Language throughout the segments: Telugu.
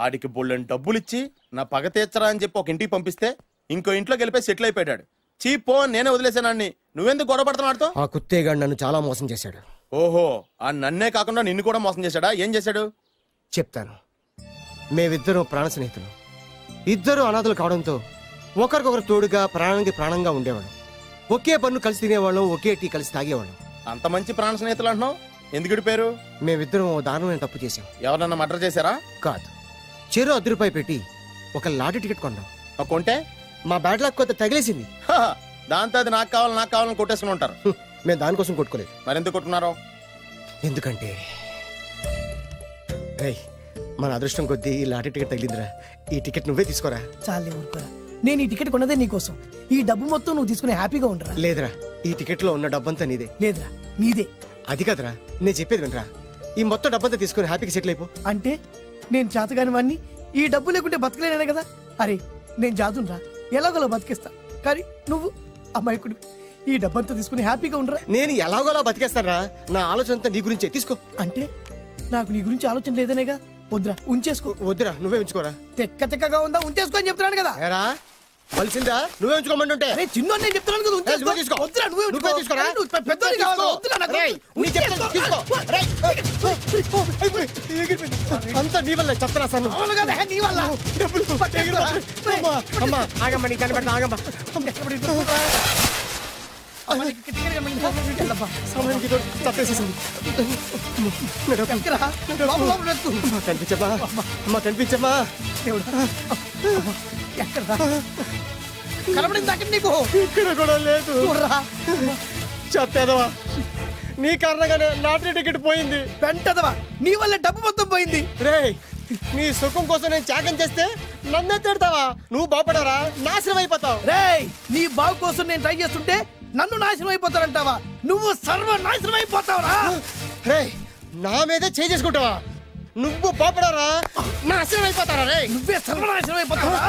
ఆడికి బొళ్ళని డబ్బులు ఇచ్చి నా పగ తీర్చరా అని చెప్పి ఒక ఇంటికి పంపిస్తే ఇంకో ఇంట్లో గెలిపే సెటిల్ అయిపోయాడు. చీపో నేనే వదిలేసానాన్ని. నువ్వెందుకు గొడవ పడుతున్నాడుతో? ఆ కుత్తేగాడు నన్ను చాలా మోసం చేశాడు. ఓహో, ఆ నన్నే కాకుండా నిన్ను కూడా మోసం చేశాడా? ఏం చేశాడు చెప్తాను. మేమిద్దరం ప్రాణ స్నేహితులు. ఇద్దరు అనాథలు కావడంతో ఒకరికొకరు తోడుగా ప్రాణానికి ప్రాణంగా ఉండేవాళ్ళం. ఒకే పన్ను కలిసి తినేవాళ్ళం, ఒకే టీ కలిసి తాగేవాళ్ళం. అంత మంచి ప్రాణ స్నేహితులు అంటున్నావు, ఎందుకు పేరు? మేమిద్దరం దారుణమైన తప్పు చేశాం. ఎవరన్నా మర్డర్ చేశారా? కాదు, చెరో 10 రూపాయలు పెట్టి ఒక లాటరీ టికెట్ కొన్నాం. కొంటే మా బ్యాడ్ లక్ కొంత తగిలేసింది. దాంతో అది నాకు కావాలని కొట్టేసుకుని ఉంటారు. మేము దానికోసం కొట్టుకోలేదు. మరెందుకు కొట్టుకున్నారో? ఎందుకంటే మన అదృష్టం కొద్దీ ఈ లాటరీ టికెట్ తగిలిందిరా. ఈ టికెట్ నువ్వే తీసుకోరా. చాలే ఊరుకోరా, నేను ఈ టికెట్ కొన్నదే నీకోసం. ఈ డబ్బు మొత్తం నువ్వు తీసుకుని హ్యాపీగా ఉండరా. లేదురా, ఈ టికెట్ లో ఉన్న డబ్బంతా నీదే. లేదురా, నీదే. అది కాదురా, నేను చెప్పేది వినరా. ఈ మొత్తం డబ్బంతా తీసుకుని హ్యాపీగా సెటిల్ అయిపో. అంటే నేను చేతగాని వాడిని, ఈ డబ్బు లేకుంటే బతకలేనే కదా. అరే నేను జాదునరా, ఎలాగోలా బతికేస్తా. కానీ నువ్వు అమాయకుడు, ఈ డబ్బంతా తీసుకుని హ్యాపీగా ఉండరా. నేను ఎలాగోలా బతికేస్తానరా. నా ఆలోచన అంతా నీ గురించే. తీసుకో. అంటే నాకు నీ గురించి ఆలోచన లేదనేగా. వద్దురా, ఉంచేసుకో. వద్దురా, నువ్వే ఉంచుకోరా. తెక్కగా ఉందా, ఉంచేసుకో అని చెప్తున్నాను కదా. కలిసిందా? నువ్వే ఉంచుకోమంటుంటే చిన్న నేను చెప్తున్నాను కదా. తీసుకో. వద్దురా, నువ్వే తీసుకోరా. పెద్దోని కావాలి. వద్దురా నాకు. అంతా నీ వల్ల చెప్తారా సార్. అవును కదా, నీ వల్ల. అమ్మా ఆగమ్మా, నీకు కనిపెడతా. ఆగమ్మా, కనిపించమ్మా. కనబడింది అక్కడ నీకు. ఇక్కడ కూడా లేదు. చెప్పేదవా, నీ కారణంగానే లాటరీ టికెట్ పోయింది. వెంటదవా, నీ వల్ల డబ్బు మొత్తం పోయింది. రే, నీ సుఖం కోసం నేను త్యాగం చేస్తే నన్నే తిడతావా? నువ్వు బాగుపడరా, నాశనం అయిపోతావు. రే, నీ బాగు కోసం నేను ట్రై చేస్తుంటే నన్ను నాశనం అయిపోతానంటావా? నువ్వు సర్వ నాశనం అయిపోతావురా. రే, నా మీదే చేసుకుంటావా? నువ్వు బాగుపడరా, నాశనం అయిపోతారా? రే, నువ్వే సర్వనాశనం అయిపోతావా?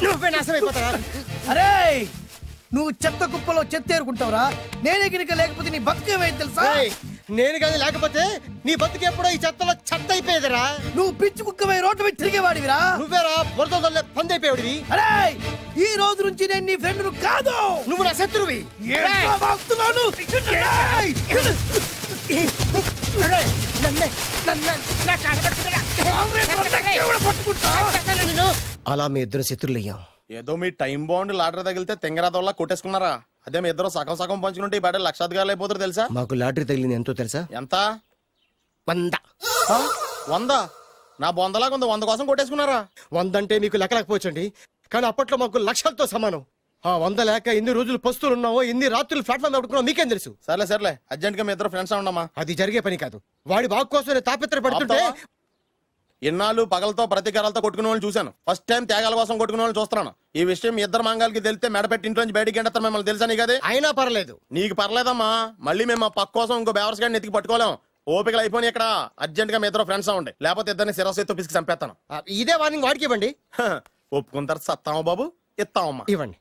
నువ్వే నాశనం అయిపోతారా? అరే, నువ్వు చెత్త కుప్పలో చెత్త ఏరుకుంటావురా. నేనే గినక లేకపోతే నీ బతుకేమైంది తెలుసా? నేను కానీ లేకపోతే నీ బతుకు ఎప్పుడో ఈ చెత్తలో చెత్త అయిపోయేదిరా. నువ్వు పిచ్చి కుక్కమై రోడ్డు మీద తిరిగేవాడివిరా. నువ్వేరా బురదలే పంది అయిపోయాడివి. అరే, ఈ రోజు నుంచి నేను నీ ఫ్రెండ్ కాదు, నువ్వు నా శత్రువి. అలా మీ ఇద్దరు శత్రులయ్యాం. ఏదో మీ టైం బాండ్ లాటరీ తగిలితే తెంగరాదోళ్ళ కొట్టేసుకున్నారా? అదే మీ ఇద్దరు సగం సగం పంచుకుంటే ఈ బయట లక్షాధికారులు అయిపోతారు తెలుసా? మాకు లాటరీ తగిలింది ఎంతో తెలుసా? ఎంత? 100. 100? నా బొందలాగా ఉంది. 100 కోసం కొట్టేసుకున్నారా? 100 అంటే మీకు లెక్కలేకపోవచ్చండి, కానీ అప్పట్లో మాకు లక్షలతో సమానం. ఆ 100 లేక ఎన్ని రోజులు పస్తులు ఉన్నావో, ఎన్ని రాత్రులు ప్లాట్ఫామ్ ఆడుకున్నావో మీకేం తెలుసు? సర్లే అర్జెంట్ గా మీ ఇద్దరు ఫ్రెండ్స్ ఉండమా. అది జరిగే పని కాదు. వాడి బాగు కోసం తాపిత్ర పడుతుంటే ఇన్నాళ్ళు పగలతో ప్రతీకారాలతో కొట్టుకునే వాళ్ళు చూశాను. ఫస్ట్ టైం త్యాగాల కోసం కొట్టుకునే వాళ్ళు చూస్తున్నాను. ఈ విషయం మీ ఇద్దరు మంగాలకి తెలిస్తే మెడపెట్టి ఇంట్లో నుంచి బయటికి ఎండతారు. మిమ్మల్ని తెలుసా నీకు? అది అయినా పర్లేదు. నీకు పర్లేదమ్మా. మళ్ళీ మేము మా పక్క కోసం ఇంకో బేవర్స్ గాడిని ఎత్తికి పట్టుకోలేం. ఓపికలు అయిపోయి ఇక్కడ అర్జెంట్ గా మీ ఇద్దరు ఫ్రెండ్స్ ఉండే, లేకపోతే ఇద్దరిని శిరస్సు ఎత్తు పిసికి చంపేస్తాను. ఇదే వార్నింగ్ వాడికి ఇవ్వండి. ఒప్పుకుంటారు. సత్తామా బాబు? ఇస్తామమ్మా. ఇవ్వండి.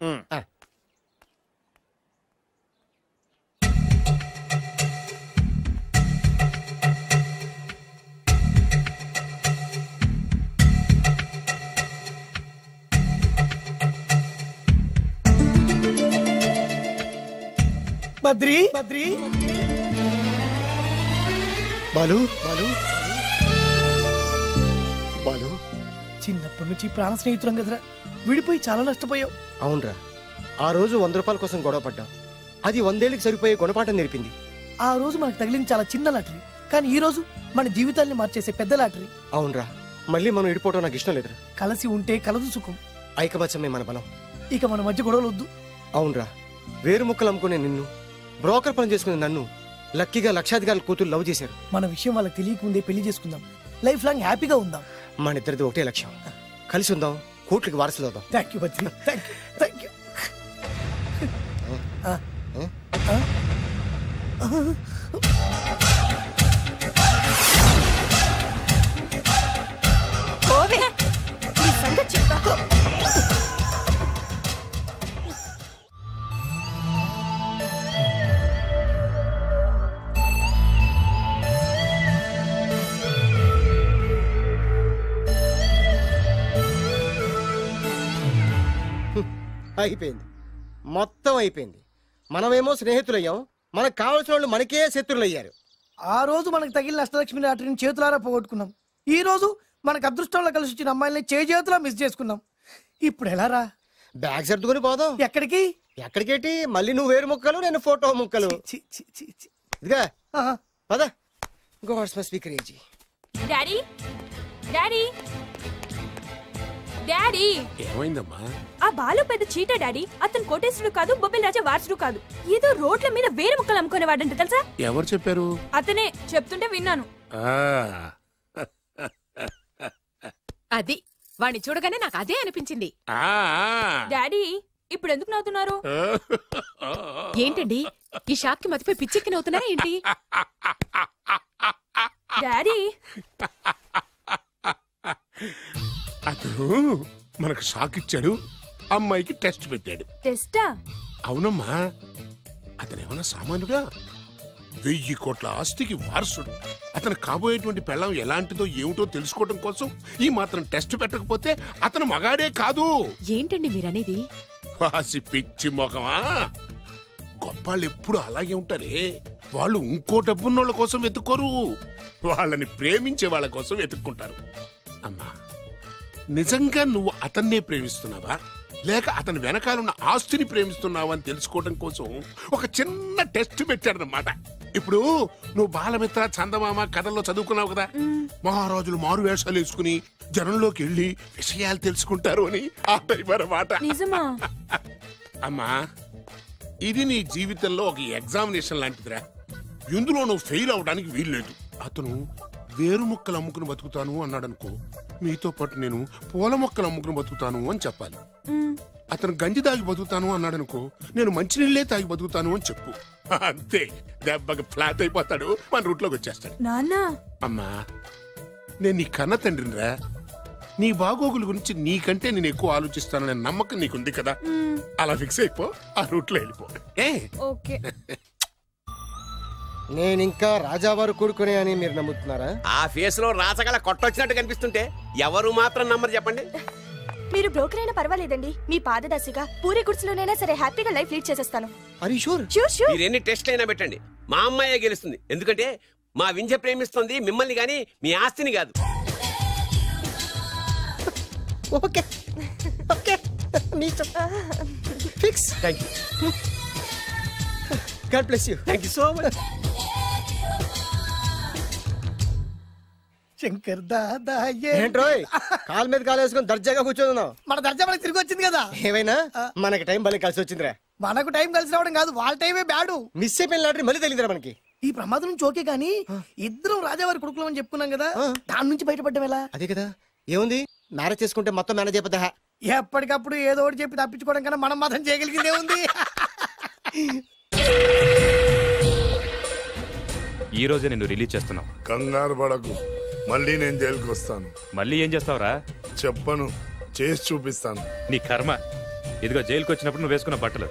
బద్రి బాలు, చిన్నప్పటి నుంచి ప్రాణ స్నేహితులం కదరా, విడిపోయి చాలా నష్టపోయావు. అవునరా, ఆ రోజు 100 రూపాయల కోసం గొడవ పడ్డాం. అది 100 ఏళ్ళకి సరిపోయే గుణపాఠం నేర్పింది. ఆ రోజు మనకు తగిలింది చాలా చిన్న లాటరీ, కానీ ఈ రోజు మన జీవితాన్ని మార్చేసే పెద్ద లాటరీ. అవునరా, మళ్ళీ మనం విడిపోవడం నాకు ఇష్టం లేదురా. కలిసి ఉంటే కలదు సుఖం. ఐకమత్యమే మన బలం. ఇక మన మధ్య గొడవలు వద్దు. అవునరా, వేరు ముక్కలు అమ్ముకునే నిన్ను, బ్రోకర్ పని చేసుకునే నన్ను లక్కీగా లక్షాధికారుల కూతురు లవ్ చేశారు. మన విషయం వాళ్ళకి తెలియకముందే పెళ్లి చేసుకుందాం. లైఫ్ లాంగ్ హ్యాపీగా ఉందాం. మన ఇద్దరిది ఒకటే లక్ష్యం. కలిసి ఉందాం, కోట్లకి వారసులు అవుదాం. Thank you Badri, thank you. అయిపోయింది, మొత్తం అయిపోయింది. మనమేమో స్నేహితులయ్యాం, మనకు కావాల్సిన వాళ్ళు మనకే శత్రులు అయ్యారు. ఆ రోజు మనకు తగిలిన అష్టలక్ష్మి లాటరీని చేతులారా పోగొట్టుకున్నాం. ఈ రోజు మనకు అదృష్టంలో కలిసి వచ్చిన అమ్మాయిల్ని చేతులా మిస్ చేసుకున్నాం. ఇప్పుడు ఎలా రా? బ్యాగ్ సర్దుకొని పోదాం. ఎక్కడికి? ఎక్కడికేటి? మళ్ళీ నువ్వు వేరు ముక్కలు, నేను ఫోటో ముక్కలు. ఇదిగా పద. God's must be crazy. Daddy daddy daddy ఏమైందమ్మా? ఆ బాలు పెద్ద చీట డాడీ. అతను కోటేశ్వరుడు కాదు, బొబ్బిల్ రాజా వారసుడు కాదు. ఏదో రోడ్ల మీద వేరే ముక్కలు అమ్ముకునేవాడంట తెలుసా? ఎవరు చెప్పారు? అతనే చెప్తుంటే విన్నాను. అది వాణ్ణి చూడగానే నాకు అదే అనిపించింది. డాడీ ఇప్పుడు ఎందుకు నవ్వుతున్నారు? ఏంటండి ఈ షాక్ కి మతిపోయి పిచ్చెక్కి నవ్వుతున్నారా ఏంటి? డాడీ అతను మనకు షాక్ ఇచ్చాడు, అమ్మాయికి టెస్ట్ పెట్టాడు. టెస్టా? అవునమ్మా, అతనేమన్నా సామాన్యుడా? 1000 కోట్ల ఆస్తికి వారసుడు. అతను కాబోయేటువంటి పెళ్ళం ఎలాంటిదో ఏమిటో తెలుసుకోవడం కోసం ఈ మాత్రం టెస్ట్ పెట్టకపోతే అతను మగాడే కాదు. ఏంటండి మీరనేది? వాసి పిచ్చి మొఖమా, గొప్పాళ్ళు ఎప్పుడు అలాగే ఉంటారే. వాళ్ళు ఇంకో డబ్బున్నోళ్ళ కోసం వెతుక్కోరు, వాళ్ళని ప్రేమించే వాళ్ళ కోసం వెతుక్కుంటారు. అమ్మా, నిజంగా నువ్వు అతన్నే ప్రేమిస్తున్నావా లేక అతని వెనకాలన్న ఆస్తిని ప్రేమిస్తున్నావా అని తెలుసుకోవడం కోసం ఒక చిన్న టెస్ట్ పెట్టాడనమాట. ఇప్పుడు నువ్వు బాలమిత్ర, చందమామ కథల్లో చదువుకున్నావు కదా, మహారాజులు మారు వేషాలు వేసుకుని జనంలోకి వెళ్ళి విషయాలు తెలుసుకుంటారు అని ఆ టైప్ అన్నమాట. నిజమా? అమ్మా, ఇది నీ జీవితంలో ఒక ఎగ్జామినేషన్ లాంటిదిరా. ఇందులో నువ్వు ఫెయిల్ అవడానికి వీల్లేదు. అతను వేరు మొక్కలు అమ్ముకుని బతుకుతాను అన్నాడు అనుకో, మీతో పాటు నేను పూల మొక్కలు అమ్ముకుని బతుకుతాను అని చెప్పాలి. అతను గంజి తాగి బతుకుతాను అన్నాడు అనుకో, నేను మంచినీళ్ళే తాగి బతుకుతాను అని చెప్పు. అంతే, దెబ్బకి ఫ్లాట్ అయిపోతాడు, మన రూట్లోకి వచ్చేస్తాడు. నాన్నా, అమ్మా, నేను నీ కన్న తండ్రినిరా. నీ బాగోగుల గురించి నీకంటే నేను ఎక్కువ ఆలోచిస్తాననే నమ్మకం నీకుంది కదా, అలా ఫిక్స్ అయిపో, ఆ రూట్లో వెళ్ళిపో. ఓకే. నేనింకా రాజావారు కూడుకునే అని మీరు నమ్ముతున్నారా? ఆ ఫేస్ లో రాచగల కొట్టొచ్చినట్టు కనిపిస్తుంటే ఎవరు మాత్రం నమ్మరు చెప్పండి. మీరు బ్రోకర్ అయినా పర్వాలేదండి, మీ పాదదాసిగా పూరి గుడిసెలోనైనా సరే హ్యాపీగా లైఫ్ లీడ్ చేసేస్తాను. Are you sure? షూర్. మీరు ఎన్ని టెస్ట్లు అయినా పెట్టండి, మా అమ్మాయే గెలుస్తుంది. ఎందుకంటే మా వింజ ప్రేమిస్తుంది మిమ్మల్ని గాని మీ ఆస్తిని కాదు. Okay okay, fix. Thank you. God bless you. Thank you so much. Shankar Dada ఏంట్రోయ్ కాలు మీద కాలు వేసుకొని దర్జాగా కూర్చోదున్నావు? మన దర్జా మనకి తిరిగి వచ్చింది కదా. ఏమైనా మనకి టైం భలే కలిసి వచ్చిందిరా. మనకు టైం కలిసి రావడం కాదు, వాళ్ళ టైమే బ్యాడు. మిస్ అయిపోయిన లాటరీ మళ్ళీ తెలియదురా మనకి. ఈ ప్రమాదం నుంచి ఓకే గానీ ఇద్దరం రాజావారి కొడుకులు అని చెప్పుకున్నాం కదా, దాని నుంచి బయటపడ్డం ఎలా? అదే కదా, ఏముంది మ్యారేజ్ చేసుకుంటే మొత్తం మేనేజ్ అయిపోతా. ఎప్పటికప్పుడు ఏదో ఒకటి చెప్పి తప్పించుకోవడం కన్నా మనం మాత్రం చేయగలిగిందే ఉంది. ఈ రోజే నేను రిలీజ్ చేస్తున్నావు. కంగారు పడకు, మళ్ళీ నేను జైలుకి వస్తాను. మళ్ళీ ఏం చేస్తావురా? చెప్పను, చేసి చూపిస్తాను. నీ కర్మ. ఇదిగో జైలుకి వచ్చినప్పుడు నువ్వు వేసుకున్న బట్టలు.